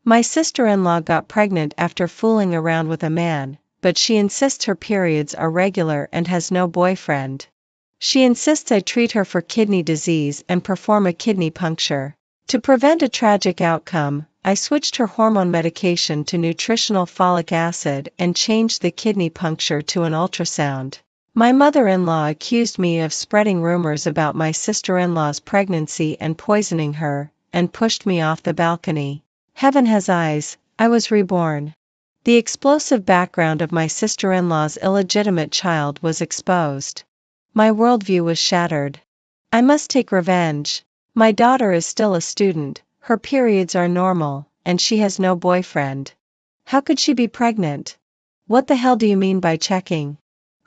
My sister-in-law got pregnant after fooling around with a man, but she insists her periods are regular and has no boyfriend. She insists I treat her for kidney disease and perform a kidney puncture. To prevent a tragic outcome, I switched her hormone medication to nutritional folic acid and changed the kidney puncture to an ultrasound. My mother-in-law accused me of spreading rumors about my sister-in-law's pregnancy and poisoning her, and pushed me off the balcony. Heaven has eyes, I was reborn. The explosive background of my sister-in-law's illegitimate child was exposed. My worldview was shattered. I must take revenge. My daughter is still a student, her periods are normal, and she has no boyfriend. How could she be pregnant? What the hell do you mean by checking?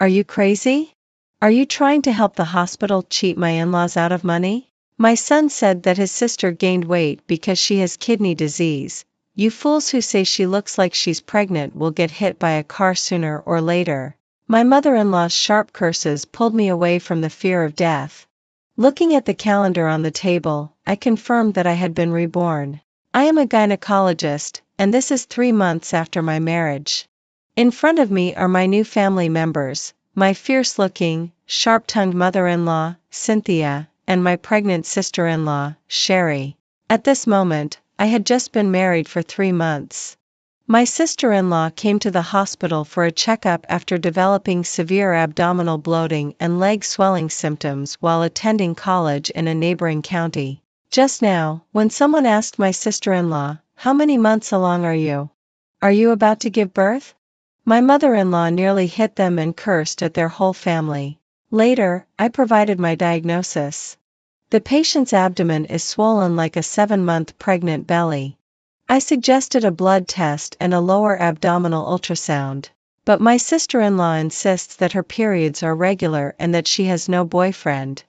Are you crazy? Are you trying to help the hospital cheat my in-laws out of money? My son said that his sister gained weight because she has kidney disease. You fools who say she looks like she's pregnant will get hit by a car sooner or later. My mother-in-law's sharp curses pulled me away from the fear of death. Looking at the calendar on the table, I confirmed that I had been reborn. I am a gynecologist, and this is 3 months after my marriage. In front of me are my new family members, my fierce-looking, sharp-tongued mother-in-law, Cynthia, and my pregnant sister-in-law, Sherry. At this moment, I had just been married for 3 months. My sister-in-law came to the hospital for a checkup after developing severe abdominal bloating and leg swelling symptoms while attending college in a neighboring county. Just now, when someone asked my sister-in-law, "How many months along are you? Are you about to give birth?" My mother-in-law nearly hit them and cursed at their whole family. Later, I provided my diagnosis. The patient's abdomen is swollen like a 7-month pregnant belly. I suggested a blood test and a lower abdominal ultrasound. But my sister-in-law insists that her periods are regular and that she has no boyfriend.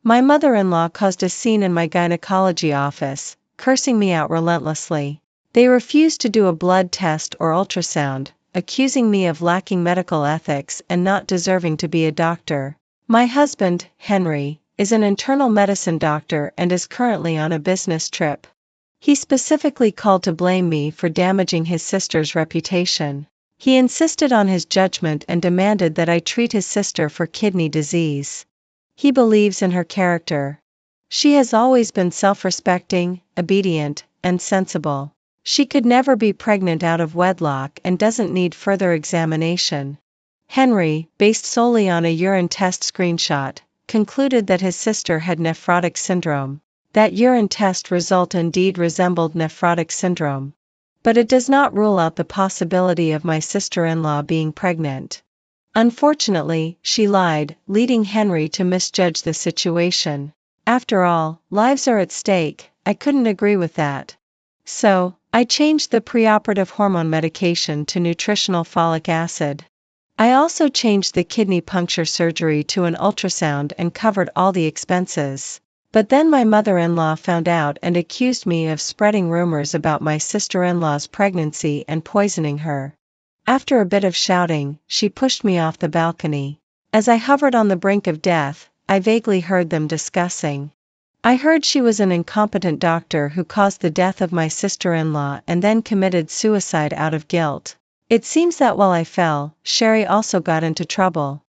My mother-in-law caused a scene in my gynecology office, cursing me out relentlessly. They refused to do a blood test or ultrasound, accusing me of lacking medical ethics and not deserving to be a doctor. My husband, Henry, is an internal medicine doctor and is currently on a business trip. He specifically called to blame me for damaging his sister's reputation. He insisted on his judgment and demanded that I treat his sister for kidney disease. He believes in her character. She has always been self-respecting, obedient, and sensible. She could never be pregnant out of wedlock and doesn't need further examination. Henry, based solely on a urine test screenshot, concluded that his sister had nephrotic syndrome. That urine test result indeed resembled nephrotic syndrome. But it does not rule out the possibility of my sister-in-law being pregnant. Unfortunately, she lied, leading Henry to misjudge the situation. After all, lives are at stake. I couldn't agree with that. So, I changed the preoperative hormone medication to nutritional folic acid. I also changed the kidney puncture surgery to an ultrasound and covered all the expenses. But then my mother-in-law found out and accused me of spreading rumors about my sister-in-law's pregnancy and poisoning her. After a bit of shouting, she pushed me off the balcony. As I hovered on the brink of death, I vaguely heard them discussing. I heard she was an incompetent doctor who caused the death of my sister-in-law and then committed suicide out of guilt. It seems that while I fell, Sherry also got into trouble.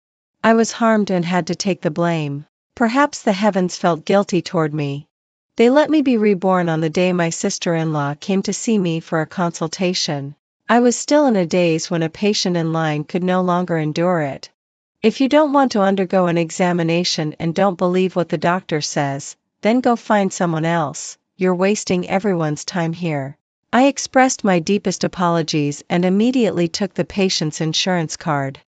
I was harmed and had to take the blame. Perhaps the heavens felt guilty toward me. They let me be reborn on the day my sister-in-law came to see me for a consultation. I was still in a daze when a patient in line could no longer endure it. If you don't want to undergo an examination and don't believe what the doctor says, then go find someone else. You're wasting everyone's time here. I expressed my deepest apologies and immediately took the patient's insurance card.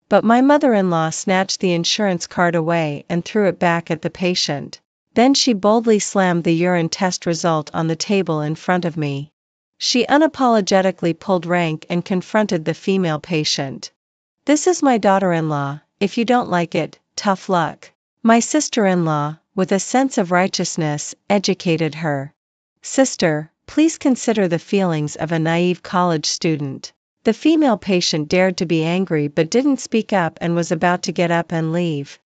But my mother-in-law snatched the insurance card away and threw it back at the patient. Then she boldly slammed the urine test result on the table in front of me. She unapologetically pulled rank and confronted the female patient. "This is my daughter-in-law, if you don't like it, tough luck." My sister-in-law, with a sense of righteousness, educated her. "Sister, please consider the feelings of a naive college student." The female patient dared to be angry but didn't speak up and was about to get up and leave.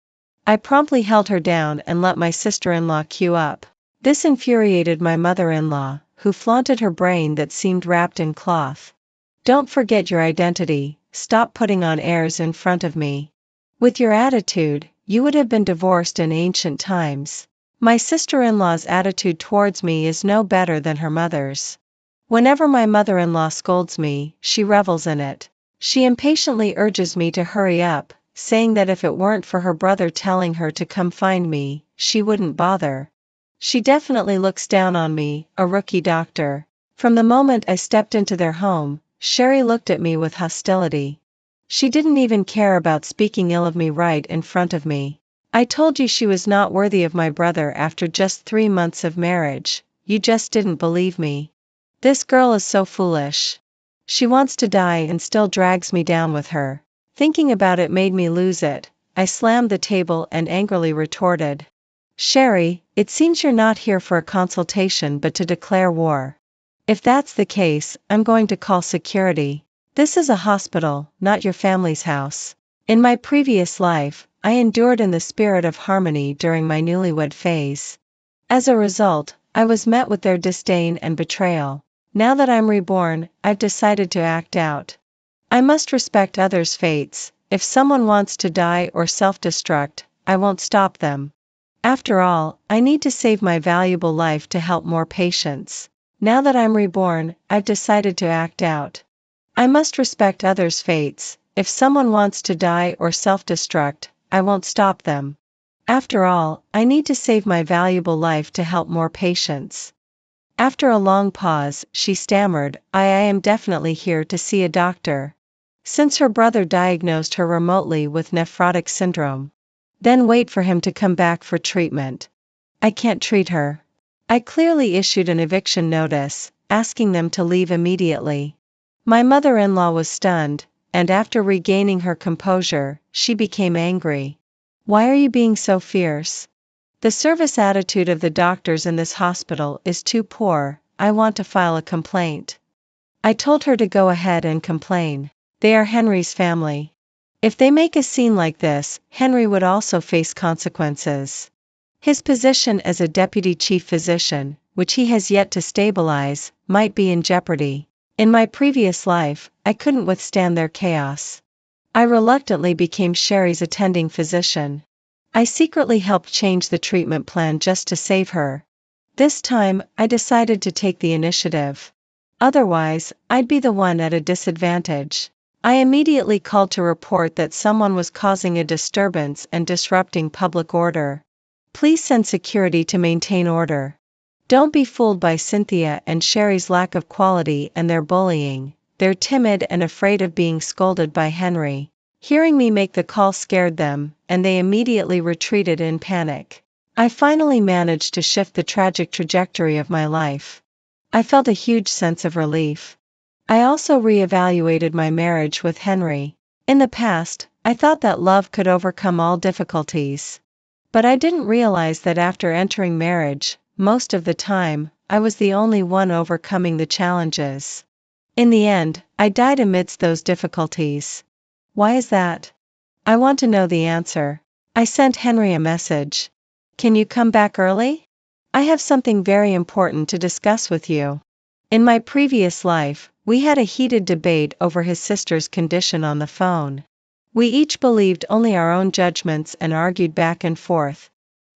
I promptly held her down and let my sister-in-law queue up. This infuriated my mother-in-law, who flaunted her brain that seemed wrapped in cloth. Don't forget your identity, stop putting on airs in front of me. With your attitude, you would have been divorced in ancient times. My sister-in-law's attitude towards me is no better than her mother's. Whenever my mother-in-law scolds me, she revels in it. She impatiently urges me to hurry up, saying that if it weren't for her brother telling her to come find me, she wouldn't bother. She definitely looks down on me, a rookie doctor. From the moment I stepped into their home, Sherry looked at me with hostility. She didn't even care about speaking ill of me right in front of me. I told you she was not worthy of my brother after just 3 months of marriage, you just didn't believe me. This girl is so foolish. She wants to die and still drags me down with her. Thinking about it made me lose it. I slammed the table and angrily retorted. Sherry, it seems you're not here for a consultation but to declare war. If that's the case, I'm going to call security. This is a hospital, not your family's house. In my previous life, I endured in the spirit of harmony during my newlywed phase. As a result, I was met with their disdain and betrayal. Now that I'm reborn, I've decided to act out. I must respect others' fates. If someone wants to die or self-destruct, I won't stop them. After all, I need to save my valuable life to help more patients. Now that I'm reborn, I've decided to act out. I must respect others' fates. If someone wants to die or self-destruct, I won't stop them. After all, I need to save my valuable life to help more patients. After a long pause, she stammered, I am definitely here to see a doctor. Since her brother diagnosed her remotely with nephrotic syndrome. Then wait for him to come back for treatment. I can't treat her. I clearly issued an eviction notice, asking them to leave immediately. My mother-in-law was stunned, and after regaining her composure, she became angry. Why are you being so fierce? The service attitude of the doctors in this hospital is too poor, I want to file a complaint. I told her to go ahead and complain. They are Henry's family. If they make a scene like this, Henry would also face consequences. His position as a deputy chief physician, which he has yet to stabilize, might be in jeopardy. In my previous life, I couldn't withstand their chaos. I reluctantly became Sherry's attending physician. I secretly helped change the treatment plan just to save her. This time, I decided to take the initiative. Otherwise, I'd be the one at a disadvantage. I immediately called to report that someone was causing a disturbance and disrupting public order. Please send security to maintain order. Don't be fooled by Cynthia and Sherry's lack of quality and their bullying. They're timid and afraid of being scolded by Henry. Hearing me make the call scared them, and they immediately retreated in panic. I finally managed to shift the tragic trajectory of my life. I felt a huge sense of relief. I also re-evaluated my marriage with Henry. In the past, I thought that love could overcome all difficulties. But I didn't realize that after entering marriage, most of the time, I was the only one overcoming the challenges. In the end, I died amidst those difficulties. Why is that? I want to know the answer. I sent Henry a message. Can you come back early? I have something very important to discuss with you. In my previous life, we had a heated debate over his sister's condition on the phone. We each believed only our own judgments and argued back and forth.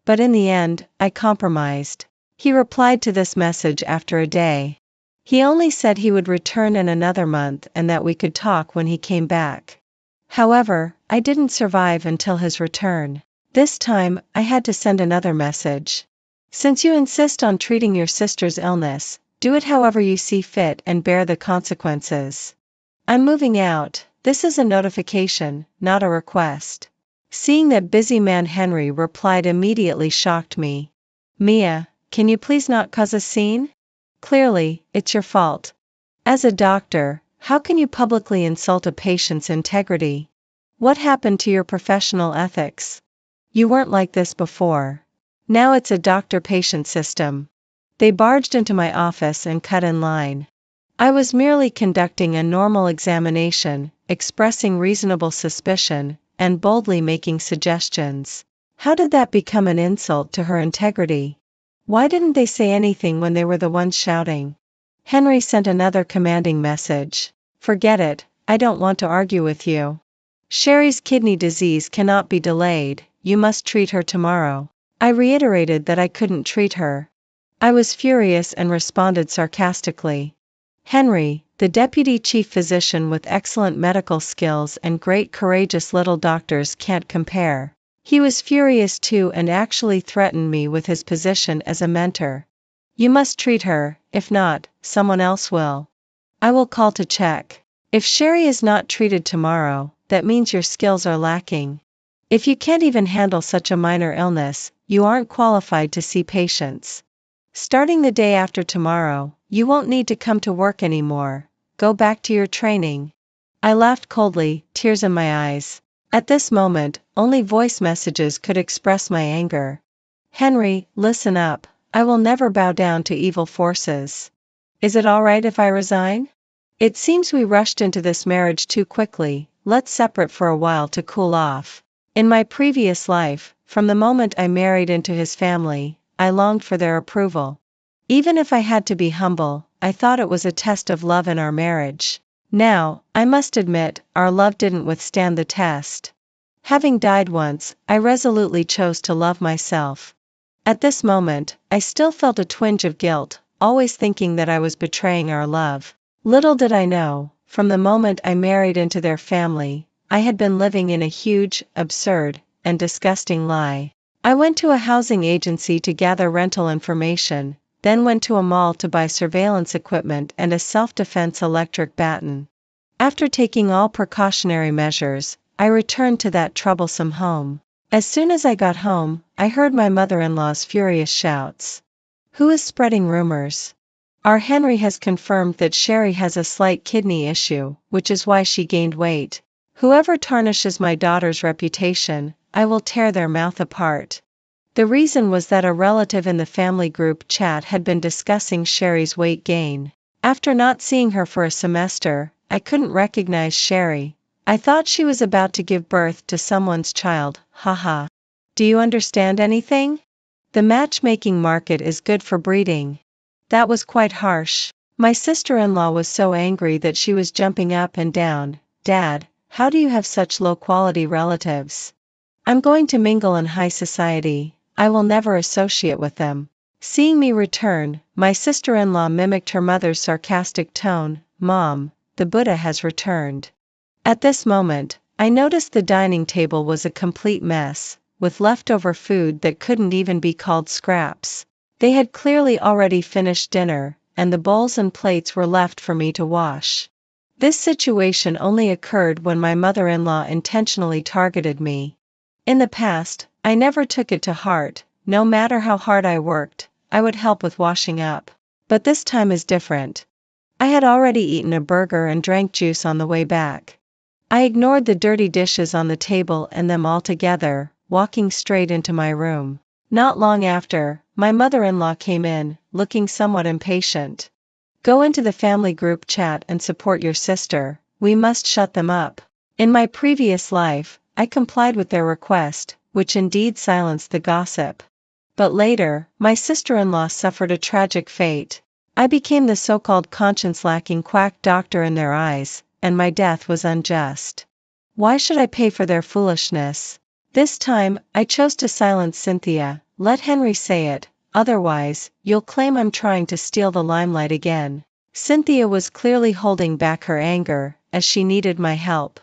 But in the end, I compromised. He replied to this message after a day. He only said he would return in another month and that we could talk when he came back. However, I didn't survive until his return. This time, I had to send another message. Since you insist on treating your sister's illness, do it however you see fit and bear the consequences. I'm moving out. This is a notification, not a request. Seeing that busy man Henry replied immediately shocked me. Mia, can you please not cause a scene? Clearly, it's your fault. As a doctor, how can you publicly insult a patient's integrity? What happened to your professional ethics? You weren't like this before. Now it's a doctor-patient system. They barged into my office and cut in line. I was merely conducting a normal examination, expressing reasonable suspicion, and boldly making suggestions. How did that become an insult to her integrity? Why didn't they say anything when they were the ones shouting? Henry sent another commanding message. Forget it, I don't want to argue with you. Sherry's kidney disease cannot be delayed, you must treat her tomorrow. I reiterated that I couldn't treat her. I was furious and responded sarcastically. Henry, the deputy chief physician with excellent medical skills and great courageous little doctors can't compare. He was furious too and actually threatened me with his position as a mentor. You must treat her, if not, someone else will. I will call to check. If Sherry is not treated tomorrow, that means your skills are lacking. If you can't even handle such a minor illness, you aren't qualified to see patients. Starting the day after tomorrow, you won't need to come to work anymore. Go back to your training. I laughed coldly, tears in my eyes. At this moment, only voice messages could express my anger. Henry, listen up. I will never bow down to evil forces. Is it all right if I resign? It seems we rushed into this marriage too quickly, let's separate for a while to cool off. In my previous life, from the moment I married into his family, I longed for their approval. Even if I had to be humble, I thought it was a test of love in our marriage. Now, I must admit, our love didn't withstand the test. Having died once, I resolutely chose to love myself. At this moment, I still felt a twinge of guilt, always thinking that I was betraying our love. Little did I know, from the moment I married into their family, I had been living in a huge, absurd, and disgusting lie. I went to a housing agency to gather rental information, then went to a mall to buy surveillance equipment and a self-defense electric baton. After taking all precautionary measures, I returned to that troublesome home. As soon as I got home, I heard my mother-in-law's furious shouts. Who is spreading rumors? Our Henry has confirmed that Sherry has a slight kidney issue, which is why she gained weight. Whoever tarnishes my daughter's reputation, I will tear their mouth apart. The reason was that a relative in the family group chat had been discussing Sherry's weight gain. After not seeing her for a semester, I couldn't recognize Sherry. I thought she was about to give birth to someone's child, haha. Do you understand anything? The matchmaking market is good for breeding. That was quite harsh. My sister-in-law was so angry that she was jumping up and down. Dad, how do you have such low-quality relatives? I'm going to mingle in high society. I will never associate with them. Seeing me return, my sister-in-law mimicked her mother's sarcastic tone. Mom, the Buddha has returned. At this moment, I noticed the dining table was a complete mess, with leftover food that couldn't even be called scraps. They had clearly already finished dinner, and the bowls and plates were left for me to wash. This situation only occurred when my mother-in-law intentionally targeted me. In the past, I never took it to heart. No matter how hard I worked, I would help with washing up. But this time is different. I had already eaten a burger and drank juice on the way back. I ignored the dirty dishes on the table and them all together, walking straight into my room. Not long after, my mother-in-law came in, looking somewhat impatient. Go into the family group chat and support your sister, we must shut them up. In my previous life, I complied with their request, which indeed silenced the gossip. But later, my sister-in-law suffered a tragic fate. I became the so-called conscience-lacking quack doctor in their eyes, and my death was unjust. Why should I pay for their foolishness? This time, I chose to silence Cynthia. Let Henry say it, otherwise, you'll claim I'm trying to steal the limelight again. Cynthia was clearly holding back her anger, as she needed my help.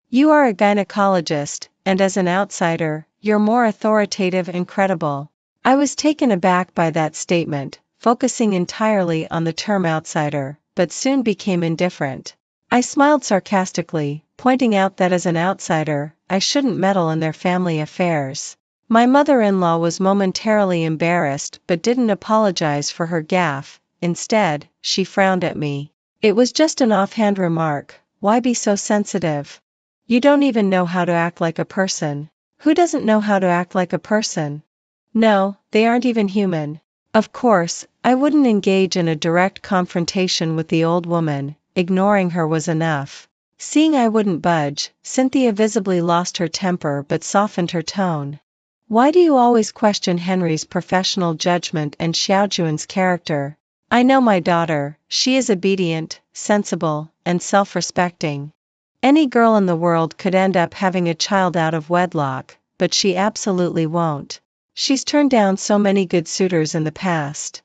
You are a gynecologist, and as an outsider, you're more authoritative and credible. I was taken aback by that statement, focusing entirely on the term outsider, but soon became indifferent. I smiled sarcastically, pointing out that as an outsider, I shouldn't meddle in their family affairs. My mother-in-law was momentarily embarrassed but didn't apologize for her gaffe. Instead, she frowned at me. It was just an offhand remark. Why be so sensitive? You don't even know how to act like a person. Who doesn't know how to act like a person? No, they aren't even human. Of course, I wouldn't engage in a direct confrontation with the old woman. Ignoring her was enough. Seeing I wouldn't budge, Cynthia visibly lost her temper but softened her tone. Why do you always question Henry's professional judgment and Xiaojuan's character? I know my daughter, she is obedient, sensible, and self-respecting. Any girl in the world could end up having a child out of wedlock, but she absolutely won't. She's turned down so many good suitors in the past.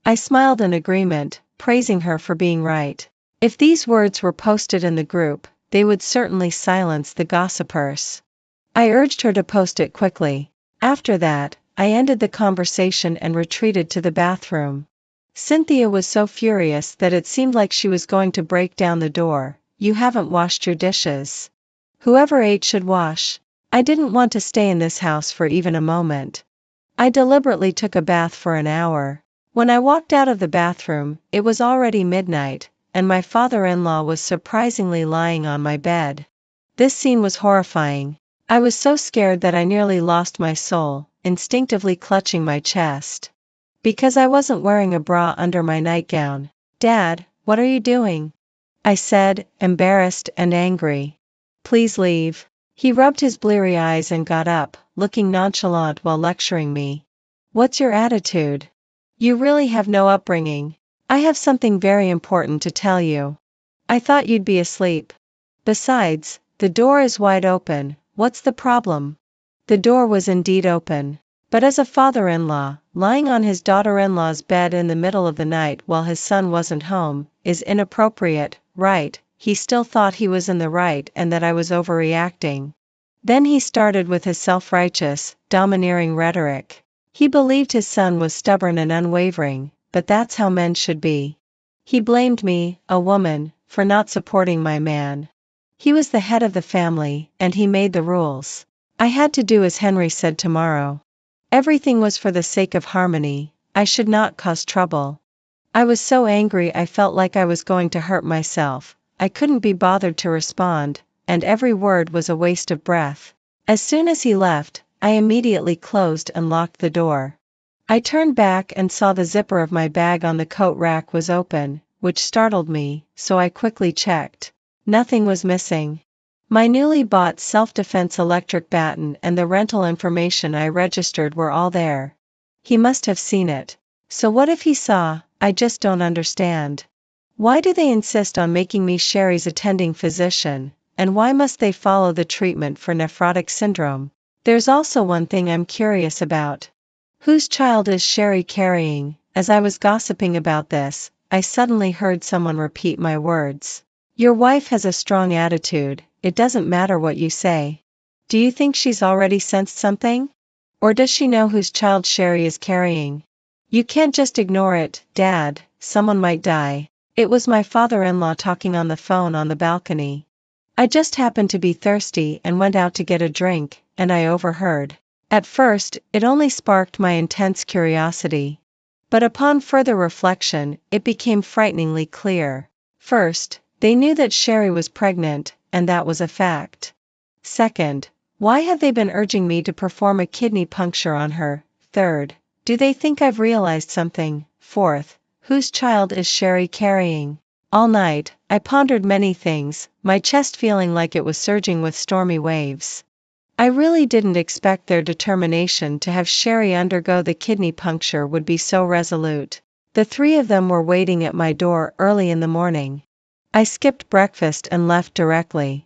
I smiled in agreement, praising her for being right. If these words were posted in the group, they would certainly silence the gossipers. I urged her to post it quickly. After that, I ended the conversation and retreated to the bathroom. Cynthia was so furious that it seemed like she was going to break down the door. You haven't washed your dishes. Whoever ate should wash. I didn't want to stay in this house for even a moment. I deliberately took a bath for an hour. When I walked out of the bathroom, it was already midnight, and my father-in-law was surprisingly lying on my bed. This scene was horrifying. I was so scared that I nearly lost my soul, instinctively clutching my chest. Because I wasn't wearing a bra under my nightgown. Dad, what are you doing? I said, embarrassed and angry. Please leave. He rubbed his bleary eyes and got up, looking nonchalant while lecturing me. What's your attitude? You really have no upbringing. I have something very important to tell you. I thought you'd be asleep. Besides, the door is wide open, what's the problem? The door was indeed open. But as a father-in-law, lying on his daughter-in-law's bed in the middle of the night while his son wasn't home, is inappropriate, right? He still thought he was in the right and that I was overreacting. Then he started with his self-righteous, domineering rhetoric. He believed his son was stubborn and unwavering, but that's how men should be. He blamed me, a woman, for not supporting my man. He was the head of the family, and he made the rules. I had to do as Henry said tomorrow. Everything was for the sake of harmony. I should not cause trouble. I was so angry I felt like I was going to hurt myself. I couldn't be bothered to respond, and every word was a waste of breath. As soon as he left, I immediately closed and locked the door. I turned back and saw the zipper of my bag on the coat rack was open, which startled me, so I quickly checked. Nothing was missing. My newly bought self-defense electric baton and the rental information I registered were all there. He must have seen it. So what if he saw? I just don't understand. Why do they insist on making me Sherry's attending physician, and why must they follow the treatment for nephrotic syndrome? There's also one thing I'm curious about. Whose child is Sherry carrying? As I was gossiping about this, I suddenly heard someone repeat my words. Your wife has a strong attitude. It doesn't matter what you say. Do you think she's already sensed something? Or does she know whose child Sherry is carrying? You can't just ignore it, Dad, someone might die. It was my father-in-law talking on the phone on the balcony. I just happened to be thirsty and went out to get a drink, and I overheard. At first, it only sparked my intense curiosity. But upon further reflection, it became frighteningly clear. First, they knew that Sherry was pregnant, and that was a fact. Second, why have they been urging me to perform a kidney puncture on her? Third, do they think I've realized something? Fourth, whose child is Sherry carrying? All night, I pondered many things, my chest feeling like it was surging with stormy waves. I really didn't expect their determination to have Sherry undergo the kidney puncture would be so resolute. The three of them were waiting at my door early in the morning. I skipped breakfast and left directly.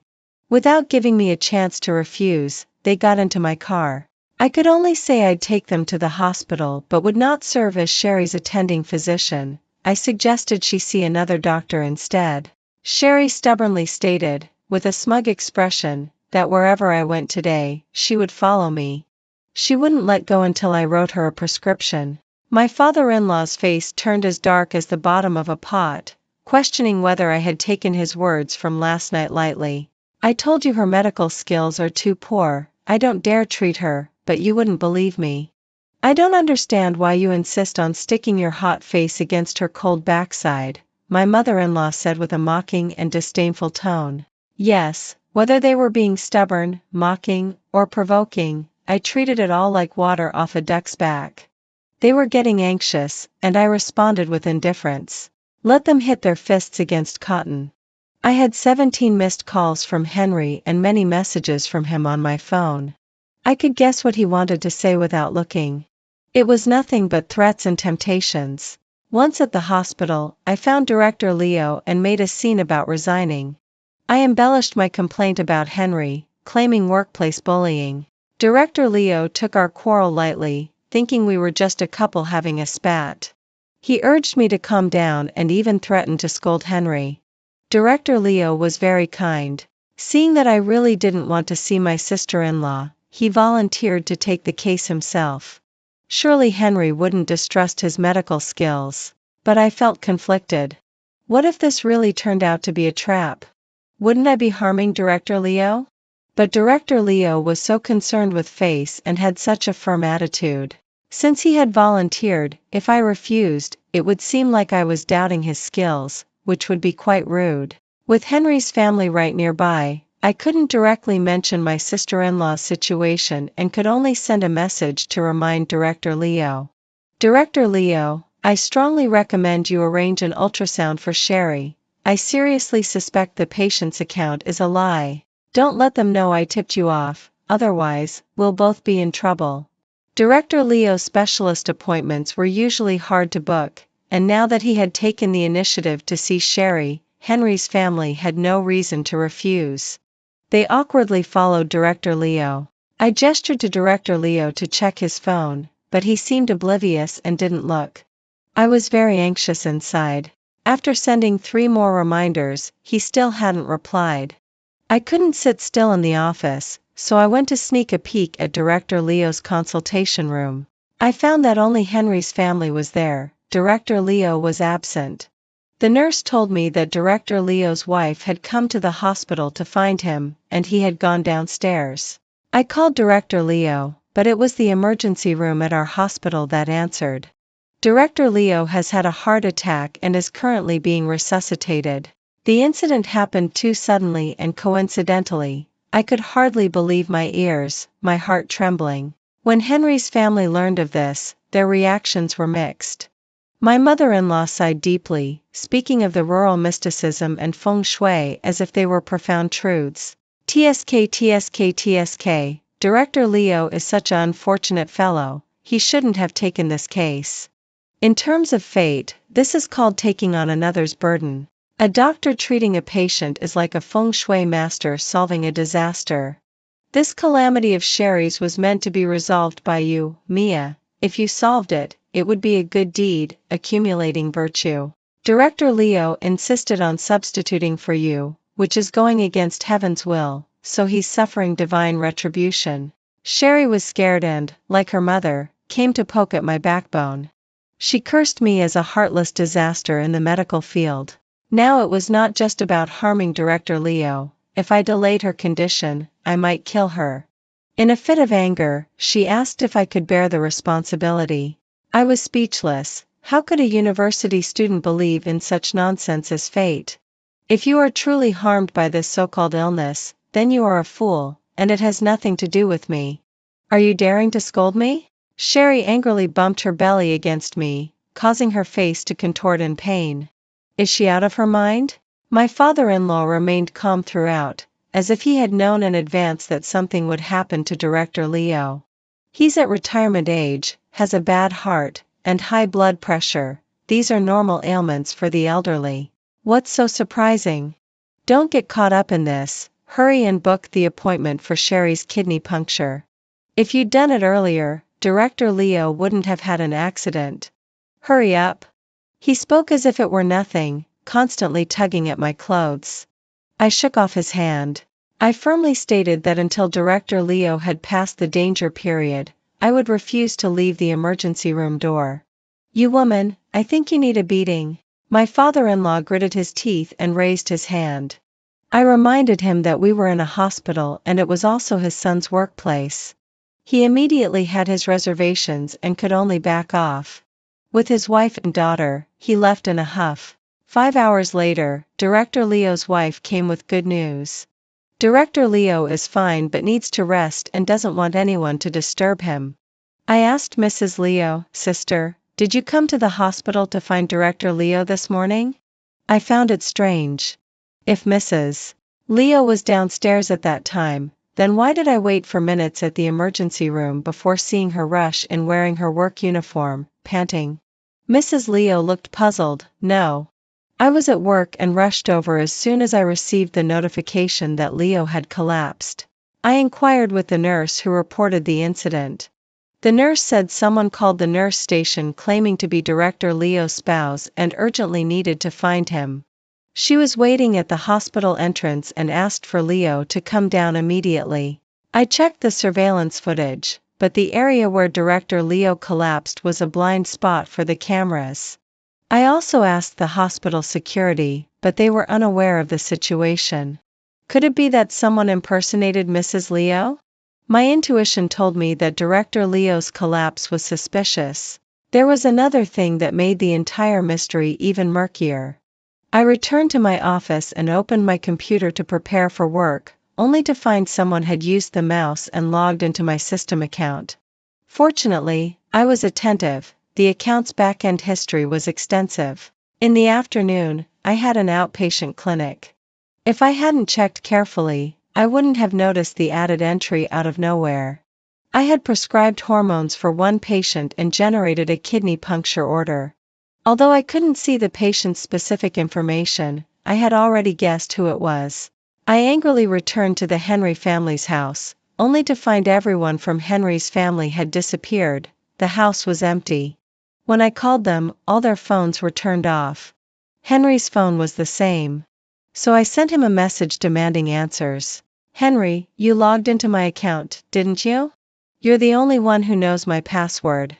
Without giving me a chance to refuse, they got into my car. I could only say I'd take them to the hospital but would not serve as Sherry's attending physician. I suggested she see another doctor instead. Sherry stubbornly stated, with a smug expression, that wherever I went today, she would follow me. She wouldn't let go until I wrote her a prescription. My father-in-law's face turned as dark as the bottom of a pot, questioning whether I had taken his words from last night lightly. I told you her medical skills are too poor. I don't dare treat her, but you wouldn't believe me. I don't understand why you insist on sticking your hot face against her cold backside, my mother-in-law said with a mocking and disdainful tone. Yes, whether they were being stubborn, mocking, or provoking, I treated it all like water off a duck's back. They were getting anxious, and I responded with indifference. Let them hit their fists against cotton. I had 17 missed calls from Henry and many messages from him on my phone. I could guess what he wanted to say without looking. It was nothing but threats and temptations. Once at the hospital, I found Director Leo and made a scene about resigning. I embellished my complaint about Henry, claiming workplace bullying. Director Leo took our quarrel lightly, thinking we were just a couple having a spat. He urged me to calm down and even threatened to scold Henry. Director Leo was very kind. Seeing that I really didn't want to see my sister-in-law, he volunteered to take the case himself. Surely Henry wouldn't distrust his medical skills. But I felt conflicted. What if this really turned out to be a trap? Wouldn't I be harming Director Leo? But Director Leo was so concerned with face and had such a firm attitude. Since he had volunteered, if I refused, it would seem like I was doubting his skills, which would be quite rude. With Henry's family right nearby, I couldn't directly mention my sister-in-law's situation and could only send a message to remind Director Leo. Director Leo, I strongly recommend you arrange an ultrasound for Sherry. I seriously suspect the patient's account is a lie. Don't let them know I tipped you off, otherwise, we'll both be in trouble. Director Leo's specialist appointments were usually hard to book, and now that he had taken the initiative to see Sherry, Henry's family had no reason to refuse. They awkwardly followed Director Leo. I gestured to Director Leo to check his phone, but he seemed oblivious and didn't look. I was very anxious inside. After sending 3 more reminders, he still hadn't replied. I couldn't sit still in the office, so I went to sneak a peek at Director Leo's consultation room. I found that only Henry's family was there. Director Leo was absent. The nurse told me that Director Leo's wife had come to the hospital to find him, and he had gone downstairs. I called Director Leo, but it was the emergency room at our hospital that answered. Director Leo has had a heart attack and is currently being resuscitated. The incident happened too suddenly and coincidentally. I could hardly believe my ears, my heart trembling. When Henry's family learned of this, their reactions were mixed. My mother-in-law sighed deeply, speaking of the rural mysticism and feng shui as if they were profound truths. TSK. Director Leo is such an unfortunate fellow, he shouldn't have taken this case. In terms of fate, this is called taking on another's burden. A doctor treating a patient is like a feng shui master solving a disaster. This calamity of Sherry's was meant to be resolved by you, Mia. If you solved it, it would be a good deed, accumulating virtue. Director Leo insisted on substituting for you, which is going against heaven's will, so he's suffering divine retribution. Sherry was scared and, like her mother, came to poke at my backbone. She cursed me as a heartless disaster in the medical field. Now it was not just about harming Director Leo. If I delayed her condition, I might kill her. In a fit of anger, she asked if I could bear the responsibility. I was speechless. How could a university student believe in such nonsense as fate? If you are truly harmed by this so-called illness, then you are a fool, and it has nothing to do with me. Are you daring to scold me? Sherry angrily bumped her belly against me, causing her face to contort in pain. Is she out of her mind? My father-in-law remained calm throughout, as if he had known in advance that something would happen to Director Leo. He's at retirement age, has a bad heart, and high blood pressure. These are normal ailments for the elderly. What's so surprising? Don't get caught up in this. Hurry and book the appointment for Sherry's kidney puncture. If you'd done it earlier, Director Leo wouldn't have had an accident. Hurry up. He spoke as if it were nothing, constantly tugging at my clothes. I shook off his hand. I firmly stated that until Director Leo had passed the danger period, I would refuse to leave the emergency room door. You woman, I think you need a beating. My father-in-law gritted his teeth and raised his hand. I reminded him that we were in a hospital and it was also his son's workplace. He immediately had his reservations and could only back off. With his wife and daughter, he left in a huff. 5 hours later, Director Leo's wife came with good news. Director Leo is fine but needs to rest and doesn't want anyone to disturb him. I asked Mrs. Leo, sister, did you come to the hospital to find Director Leo this morning? I found it strange. If Mrs. Leo was downstairs at that time, Then why did I wait for minutes at the emergency room before seeing her rush in wearing her work uniform, panting? Mrs. Leo looked puzzled. No. I was at work and rushed over as soon as I received the notification that Leo had collapsed. I inquired with the nurse who reported the incident. The nurse said someone called the nurse station claiming to be Director Leo's spouse and urgently needed to find him. She was waiting at the hospital entrance and asked for Leo to come down immediately. I checked the surveillance footage, but the area where Director Leo collapsed was a blind spot for the cameras. I also asked the hospital security, but they were unaware of the situation. Could it be that someone impersonated Mrs. Leo? My intuition told me that Director Leo's collapse was suspicious. There was another thing that made the entire mystery even murkier. I returned to my office and opened my computer to prepare for work, only to find someone had used the mouse and logged into my system account. Fortunately, I was attentive. The account's back-end history was extensive. In the afternoon, I had an outpatient clinic. If I hadn't checked carefully, I wouldn't have noticed the added entry out of nowhere. I had prescribed hormones for one patient and generated a kidney puncture order. Although I couldn't see the patient's specific information, I had already guessed who it was. I angrily returned to the Henry family's house, only to find everyone from Henry's family had disappeared. The house was empty. When I called them, all their phones were turned off. Henry's phone was the same. So I sent him a message demanding answers. Henry, you logged into my account, didn't you? You're the only one who knows my password.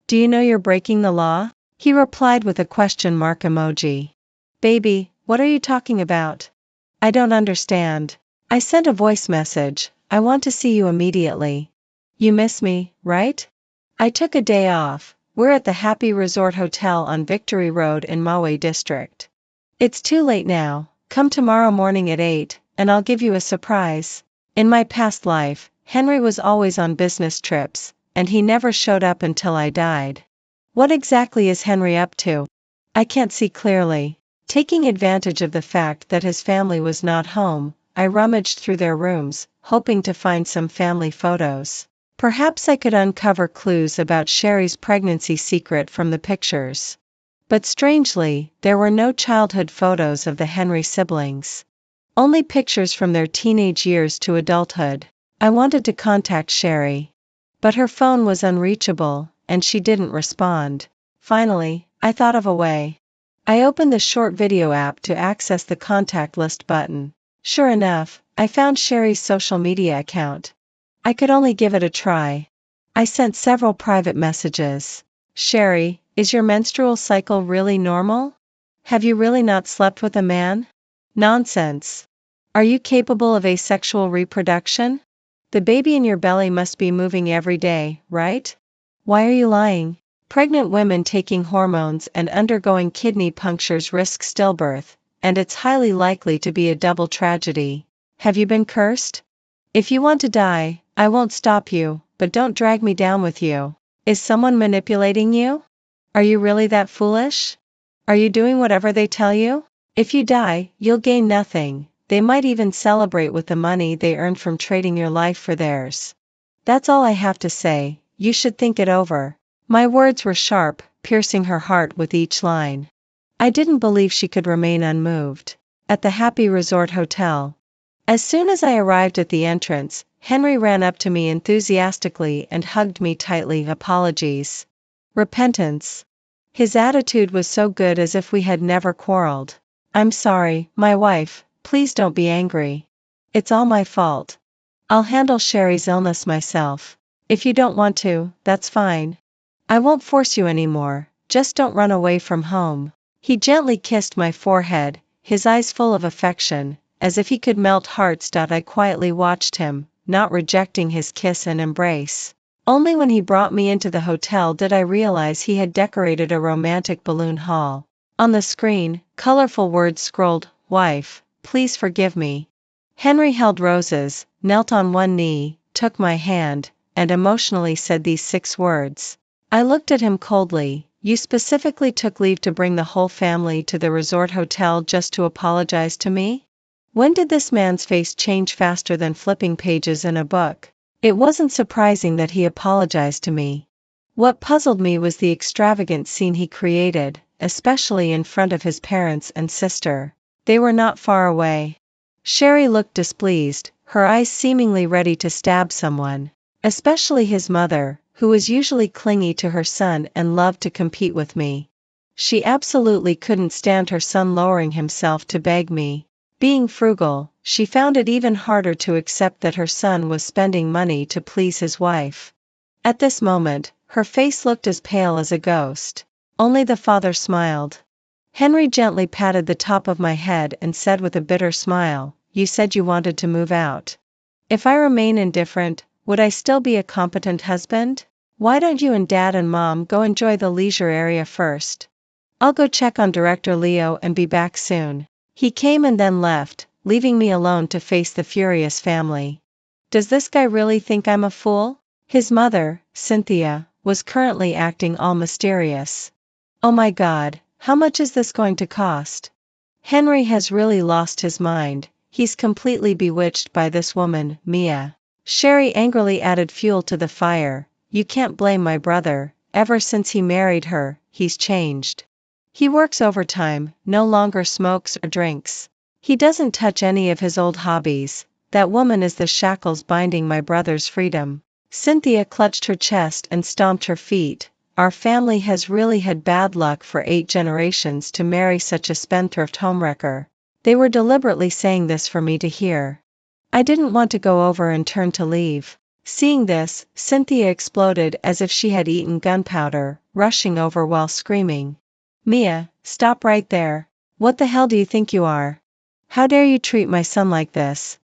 Do you know you're breaking the law? He replied with a question mark emoji. Baby, what are you talking about? I don't understand. I sent a voice message. I want to see you immediately. You miss me, right? I took a day off. We're at the Happy Resort Hotel on Victory Road in Maui District. It's too late now. Come tomorrow morning at 8, and I'll give you a surprise. In my past life, Henry was always on business trips, and he never showed up until I died. What exactly is Henry up to? I can't see clearly. Taking advantage of the fact that his family was not home, I rummaged through their rooms, hoping to find some family photos. Perhaps I could uncover clues about Sherry's pregnancy secret from the pictures. But strangely, there were no childhood photos of the Henry siblings. Only pictures from their teenage years to adulthood. I wanted to contact Sherry. But her phone was unreachable, and she didn't respond. Finally, I thought of a way. I opened the short video app to access the contact list button. Sure enough, I found Sherry's social media account. I could only give it a try. I sent several private messages. Sherry, is your menstrual cycle really normal? Have you really not slept with a man? Nonsense. Are you capable of asexual reproduction? The baby in your belly must be moving every day, right? Why are you lying? Pregnant women taking hormones and undergoing kidney punctures risk stillbirth, and it's highly likely to be a double tragedy. Have you been cursed? If you want to die, I won't stop you, but don't drag me down with you. Is someone manipulating you? Are you really that foolish? Are you doing whatever they tell you? If you die, you'll gain nothing. They might even celebrate with the money they earned from trading your life for theirs. That's all I have to say. You should think it over. My words were sharp, piercing her heart with each line. I didn't believe she could remain unmoved. At the Happy Resort Hotel. As soon as I arrived at the entrance, Henry ran up to me enthusiastically and hugged me tightly. Apologies. Repentance. His attitude was so good as if we had never quarreled. I'm sorry, my wife, please don't be angry. It's all my fault. I'll handle Sherry's illness myself. If you don't want to, that's fine. I won't force you anymore, just don't run away from home. He gently kissed my forehead, his eyes full of affection, as if he could melt hearts. I quietly watched him, not rejecting his kiss and embrace. Only when he brought me into the hotel did I realize he had decorated a romantic balloon hall. On the screen, colorful words scrolled, "Wife, please forgive me." Henry held roses, knelt on one knee, took my hand, and emotionally said these 6 words. I looked at him coldly. You specifically took leave to bring the whole family to the resort hotel just to apologize to me? When did this man's face change faster than flipping pages in a book? It wasn't surprising that he apologized to me. What puzzled me was the extravagant scene he created, especially in front of his parents and sister. They were not far away. Sherry looked displeased, her eyes seemingly ready to stab someone, especially his mother, who was usually clingy to her son and loved to compete with me. She absolutely couldn't stand her son lowering himself to beg me. Being frugal, she found it even harder to accept that her son was spending money to please his wife. At this moment, her face looked as pale as a ghost. Only the father smiled. Henry gently patted the top of my head and said with a bitter smile, "You said you wanted to move out. If I remain indifferent, would I still be a competent husband? Why don't you and Dad and Mom go enjoy the leisure area first? I'll go check on Director Leo and be back soon." He came and then left, leaving me alone to face the furious family. Does this guy really think I'm a fool? His mother, Cynthia, was currently acting all mysterious. Oh my God, how much is this going to cost? Henry has really lost his mind, he's completely bewitched by this woman, Mia. Sherry angrily added fuel to the fire. You can't blame my brother, ever since he married her, he's changed. He works overtime, no longer smokes or drinks. He doesn't touch any of his old hobbies. That woman is the shackles binding my brother's freedom. Cynthia clutched her chest and stomped her feet. Our family has really had bad luck for 8 generations to marry such a spendthrift homewrecker. They were deliberately saying this for me to hear. I didn't want to go over and turn to leave. Seeing this, Cynthia exploded as if she had eaten gunpowder, rushing over while screaming, "Mia, stop right there. What the hell do you think you are? How dare you treat my son like this?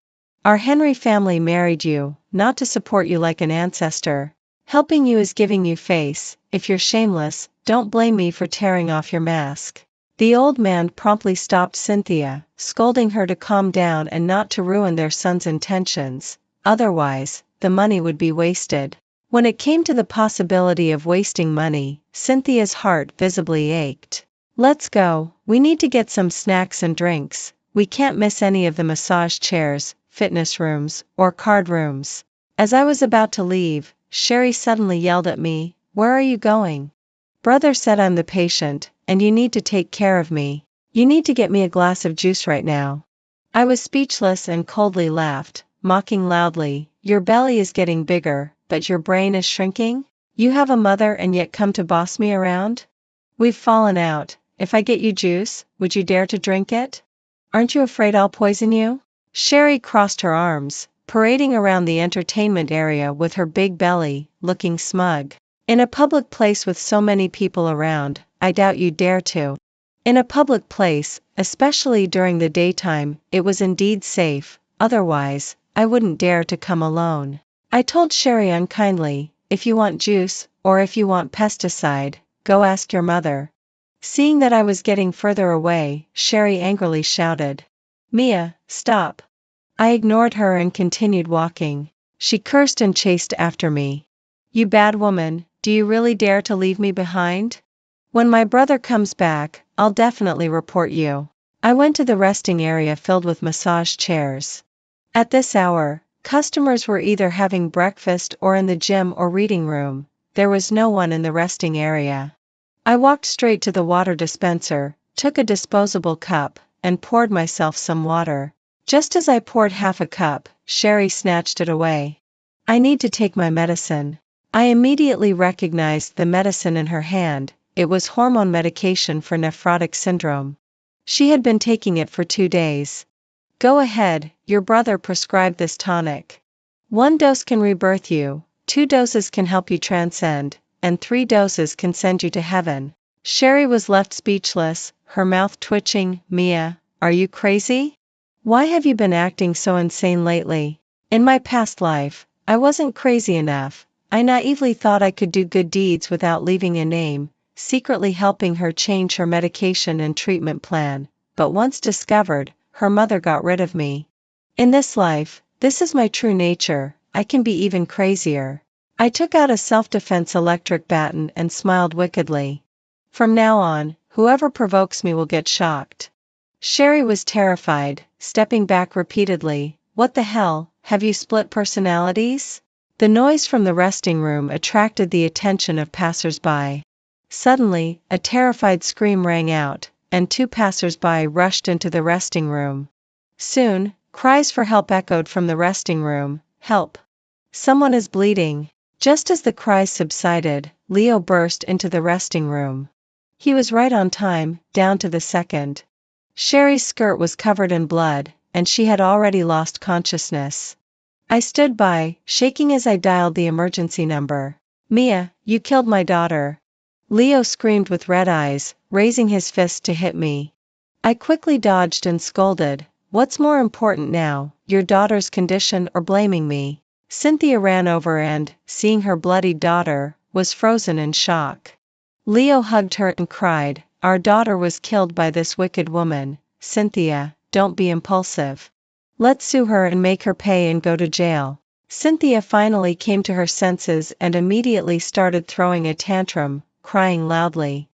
Our Henry family married you, not to support you like an ancestor. Helping you is giving you face. If you're shameless, don't blame me for tearing off your mask." The old man promptly stopped Cynthia, scolding her to calm down and not to ruin their son's intentions, otherwise, the money would be wasted. When it came to the possibility of wasting money, Cynthia's heart visibly ached. "Let's go, we need to get some snacks and drinks. We can't miss any of the massage chairs, fitness rooms, or card rooms." As I was about to leave, Sherry suddenly yelled at me, "Where are you going? Brother said I'm the patient, and you need to take care of me. You need to get me a glass of juice right now." I was speechless and coldly laughed, mocking loudly, "Your belly is getting bigger, but your brain is shrinking? You have a mother and yet come to boss me around? We've fallen out. If I get you juice, would you dare to drink it? Aren't you afraid I'll poison you?" Sherry crossed her arms, parading around the entertainment area with her big belly, looking smug. "In a public place with so many people around, I doubt you'd dare to." In a public place, especially during the daytime, it was indeed safe, otherwise, I wouldn't dare to come alone. I told Sherry unkindly, "If you want juice, or if you want pesticide, go ask your mother." Seeing that I was getting further away, Sherry angrily shouted, "Mia, stop." I ignored her and continued walking. She cursed and chased after me. "You bad woman, do you really dare to leave me behind? When my brother comes back, I'll definitely report you." I went to the resting area filled with massage chairs. At this hour, customers were either having breakfast or in the gym or reading room. There was no one in the resting area. I walked straight to the water dispenser, took a disposable cup, and poured myself some water. Just as I poured half a cup, Sherry snatched it away. "I need to take my medicine." I immediately recognized the medicine in her hand. It was hormone medication for nephrotic syndrome. She had been taking it for 2 days. "Go ahead, your brother prescribed this tonic. 1 dose can rebirth you, 2 doses can help you transcend, and 3 doses can send you to heaven." Sherry was left speechless, her mouth twitching. "Mia, are you crazy? Why have you been acting so insane lately? In my past life, I wasn't crazy enough. I naively thought I could do good deeds without leaving a name, secretly helping her change her medication and treatment plan, but once discovered, her mother got rid of me. In this life, this is my true nature, I can be even crazier." I took out a self-defense electric baton and smiled wickedly. "From now on, whoever provokes me will get shocked." Sherry was terrified, stepping back repeatedly. What the hell, have you split personalities? The noise from the resting room attracted the attention of passers-by. Suddenly, a terrified scream rang out, and 2 passers-by rushed into the resting room. Soon, cries for help echoed from the resting room. Help! Someone is bleeding. Just as the cries subsided, Leo burst into the resting room. He was right on time, down to the second. Sherry's skirt was covered in blood, and she had already lost consciousness. I stood by, shaking as I dialed the emergency number. Mia, you killed my daughter. Leo screamed with red eyes, raising his fist to hit me. I quickly dodged and scolded. What's more important now, your daughter's condition or blaming me? Cynthia ran over and, seeing her bloodied daughter, was frozen in shock. Leo hugged her and cried, our daughter was killed by this wicked woman. Cynthia, don't be impulsive. Let's sue her and make her pay and go to jail. Cynthia finally came to her senses and immediately started throwing a tantrum, crying loudly.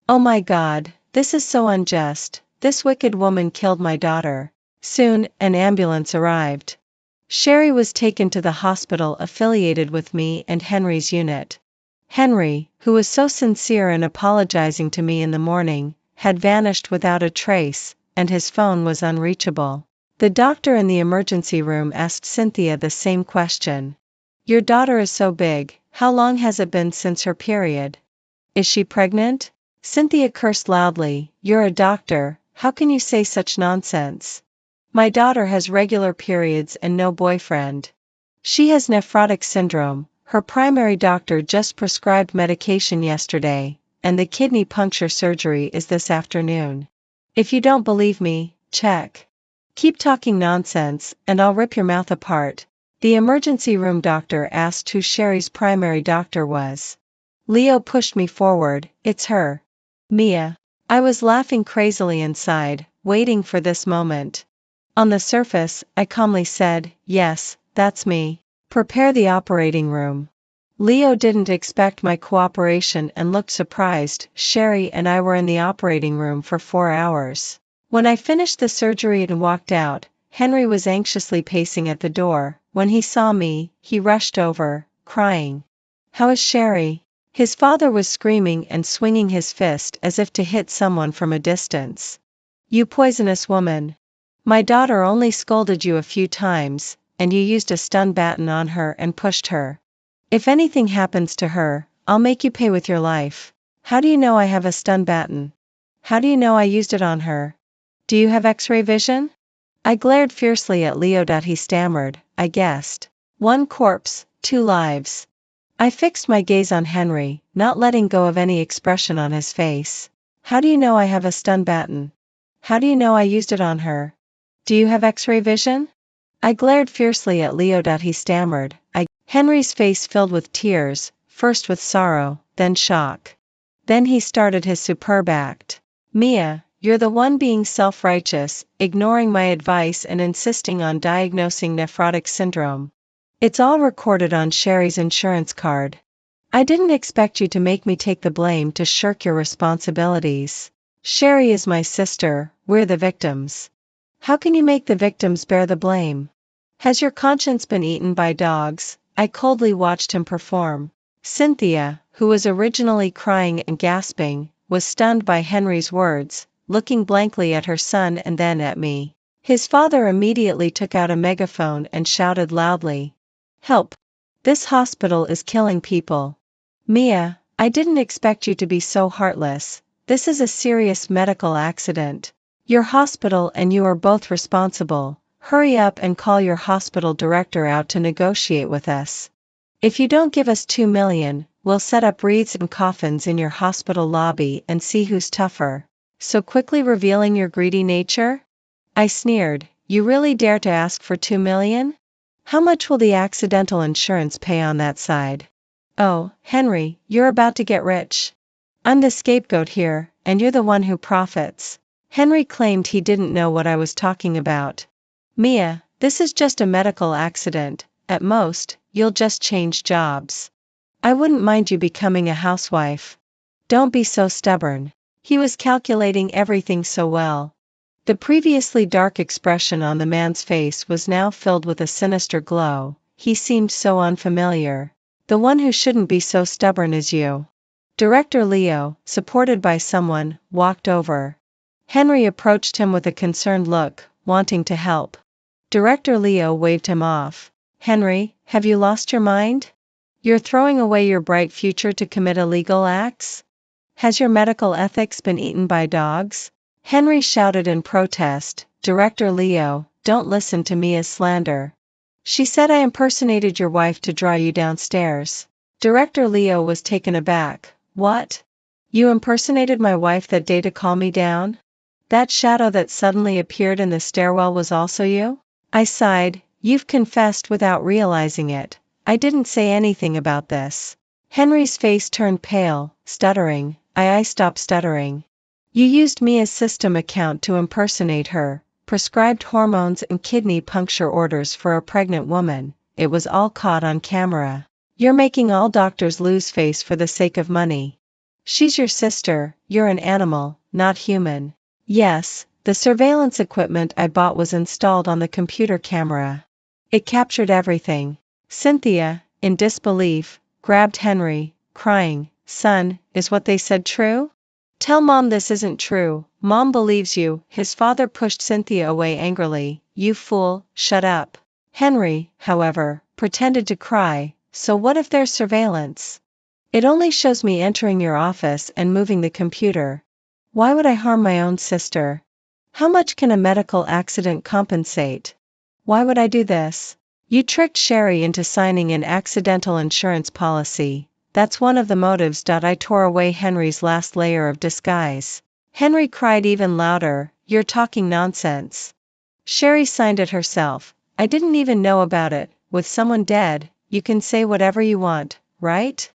Oh my God, this is so unjust. This wicked woman killed my daughter. Soon, an ambulance arrived. Sherry was taken to the hospital affiliated with me and Henry's unit. Henry, who was so sincere in apologizing to me in the morning, had vanished without a trace, and his phone was unreachable. The doctor in the emergency room asked Cynthia the same question. Your daughter is so big, how long has it been since her period? Is she pregnant? Cynthia cursed loudly. You're a doctor, how can you say such nonsense? My daughter has regular periods and no boyfriend. She has nephrotic syndrome, her primary doctor just prescribed medication yesterday, and the kidney puncture surgery is this afternoon. If you don't believe me, check. Keep talking nonsense, and I'll rip your mouth apart. The emergency room doctor asked who Sherry's primary doctor was. Leo pushed me forward. It's her. Mia. I was laughing crazily inside, waiting for this moment. On the surface, I calmly said, yes, that's me. Prepare the operating room. Leo didn't expect my cooperation and looked surprised. Sherry and I were in the operating room for 4 hours. When I finished the surgery and walked out, Henry was anxiously pacing at the door. When he saw me, he rushed over, crying. How is Sherry? His father was screaming and swinging his fist as if to hit someone from a distance. You poisonous woman. My daughter only scolded you a few times, and you used a stun baton on her and pushed her. If anything happens to her, I'll make you pay with your life. How do you know I have a stun baton? How do you know I used it on her? Do you have X-ray vision? I glared fiercely at Leo. He stammered, I guessed. 1 corpse, 2 lives. I fixed my gaze on Henry, not letting go of any expression on his face. How do you know I have a stun baton? How do you know I used it on her? Do you have X-ray vision? I glared fiercely at Leo. He stammered, Henry's face filled with tears, first with sorrow, then shock. Then he started his superb act. Mia, you're the one being self-righteous, ignoring my advice and insisting on diagnosing nephrotic syndrome. It's all recorded on Sherry's insurance card. I didn't expect you to make me take the blame to shirk your responsibilities. Sherry is my sister, we're the victims. How can you make the victims bear the blame? Has your conscience been eaten by dogs? I coldly watched him perform. Cynthia, who was originally crying and gasping, was stunned by Henry's words, looking blankly at her son and then at me. His father immediately took out a megaphone and shouted loudly. Help! This hospital is killing people. Mia, I didn't expect you to be so heartless. This is a serious medical accident. Your hospital and you are both responsible. Hurry up and call your hospital director out to negotiate with us. If you don't give us $2 million, we'll set up wreaths and coffins in your hospital lobby and see who's tougher. So quickly revealing your greedy nature? I sneered, you really dare to ask for $2 million? How much will the accidental insurance pay on that side? Oh, Henry, you're about to get rich. I'm the scapegoat here, and you're the one who profits. Henry claimed he didn't know what I was talking about. Mia, this is just a medical accident. At most, you'll just change jobs. I wouldn't mind you becoming a housewife. Don't be so stubborn. He was calculating everything so well. The previously dark expression on the man's face was now filled with a sinister glow. He seemed so unfamiliar. The one who shouldn't be so stubborn as you. Director Leo, supported by someone, walked over. Henry approached him with a concerned look, wanting to help. Director Leo waved him off. Henry, have you lost your mind? You're throwing away your bright future to commit illegal acts? Has your medical ethics been eaten by dogs? Henry shouted in protest. Director Leo, don't listen to Mia's slander. She said I impersonated your wife to draw you downstairs. Director Leo was taken aback. What? You impersonated my wife that day to calm me down? That shadow that suddenly appeared in the stairwell was also you? I sighed. You've confessed without realizing it. I didn't say anything about this. Henry's face turned pale, stuttering. I stopped stuttering. You used Mia's system account to impersonate her, prescribed hormones and kidney puncture orders for a pregnant woman. It was all caught on camera. You're making all doctors lose face for the sake of money. She's your sister, you're an animal, not human. Yes, the surveillance equipment I bought was installed on the computer camera. It captured everything. Cynthia, in disbelief, grabbed Henry, crying, Son, is what they said true? Tell Mom this isn't true. Mom believes you. His father pushed Cynthia away angrily. You fool, shut up. Henry, however, pretended to cry. So what if there's surveillance? It only shows me entering your office and moving the computer. Why would I harm my own sister? How much can a medical accident compensate? Why would I do this? You tricked Sherry into signing an accidental insurance policy. That's one of the motives. I tore away Henry's last layer of disguise. Henry cried even louder. You're talking nonsense. Sherry signed it herself. I didn't even know about it. With someone dead, you can say whatever you want, right?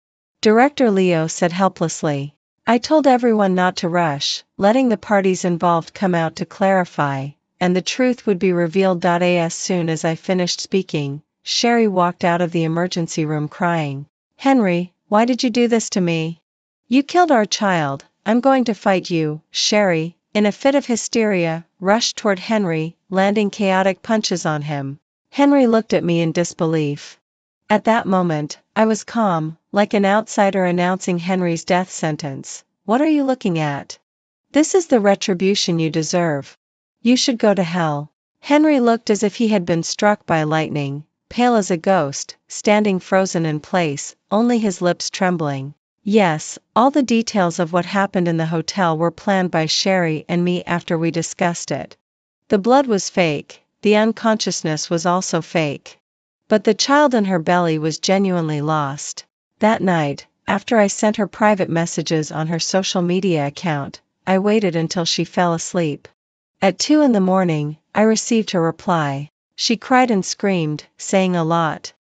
Director Leo said helplessly. I told everyone not to rush, letting the parties involved come out to clarify, and the truth would be revealed. As soon as I finished speaking, Sherry walked out of the emergency room crying. Henry, why did you do this to me? You killed our child. I'm going to fight you. Sherry, in a fit of hysteria, rushed toward Henry, landing chaotic punches on him. Henry looked at me in disbelief. At that moment, I was calm, like an outsider announcing Henry's death sentence. What are you looking at? This is the retribution you deserve. You should go to hell. Henry looked as if he had been struck by lightning, pale as a ghost, standing frozen in place, only his lips trembling. Yes, all the details of what happened in the hotel were planned by Sherry and me after we discussed it. The blood was fake, the unconsciousness was also fake. But the child in her belly was genuinely lost. That night, after I sent her private messages on her social media account, I waited until she fell asleep. At 2 a.m, I received her reply. She cried and screamed, saying a lot.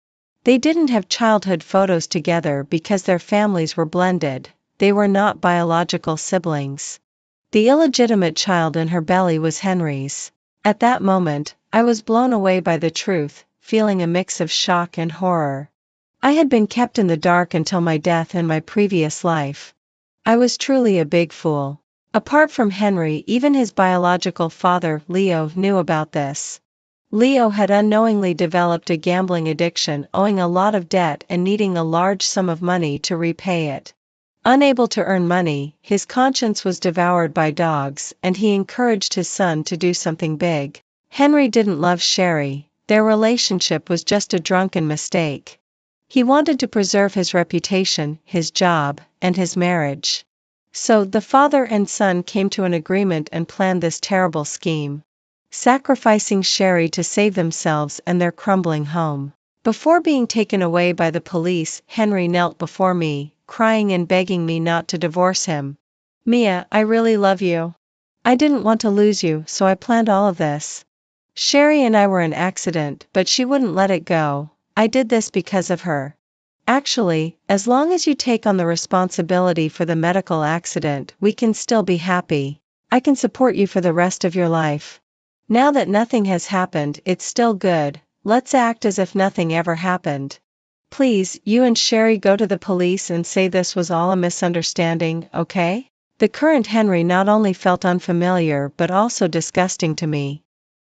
They didn't have childhood photos together because their families were blended. They were not biological siblings. The illegitimate child in her belly was Henry's. At that moment, I was blown away by the truth, feeling a mix of shock and horror. I had been kept in the dark until my death in my previous life. I was truly a big fool. Apart from Henry, even his biological father, Leo, knew about this. Leo had unknowingly developed a gambling addiction, owing a lot of debt and needing a large sum of money to repay it. Unable to earn money, his conscience was devoured by dogs, and he encouraged his son to do something big. Henry didn't love Sherry. Their relationship was just a drunken mistake. He wanted to preserve his reputation, his job, and his marriage. So the father and son came to an agreement and planned this terrible scheme, sacrificing Sherry to save themselves and their crumbling home. Before being taken away by the police, Henry knelt before me, crying and begging me not to divorce him. Mia, I really love you. I didn't want to lose you, so I planned all of this. Sherry and I were an accident, but she wouldn't let it go. I did this because of her. Actually, as long as you take on the responsibility for the medical accident, we can still be happy. I can support you for the rest of your life. Now that nothing has happened, it's still good. Let's act as if nothing ever happened. Please, you and Sherry go to the police and say this was all a misunderstanding, okay? The current Henry not only felt unfamiliar but also disgusting to me.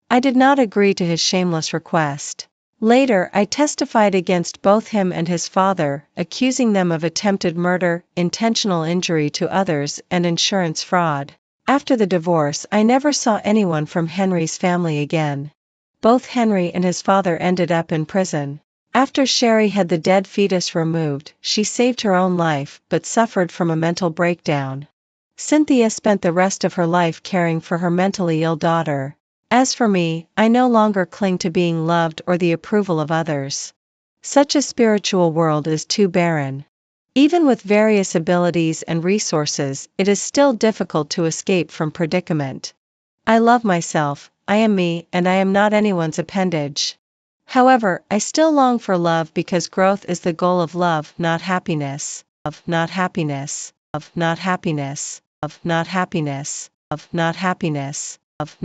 I did not agree to his shameless request. Later, I testified against both him and his father, accusing them of attempted murder, intentional injury to others, and insurance fraud. After the divorce, I never saw anyone from Henry's family again. Both Henry and his father ended up in prison. After Sherry had the dead fetus removed, she saved her own life, but suffered from a mental breakdown. Cynthia spent the rest of her life caring for her mentally ill daughter. As for me, I no longer cling to being loved or the approval of others. Such a spiritual world is too barren. Even with various abilities and resources, it is still difficult to escape from predicament. I love myself, I am me, and I am not anyone's appendage. However, I still long for love because growth is the goal of love, not happiness, of not happiness, of not happiness, of not happiness, of not happiness, of not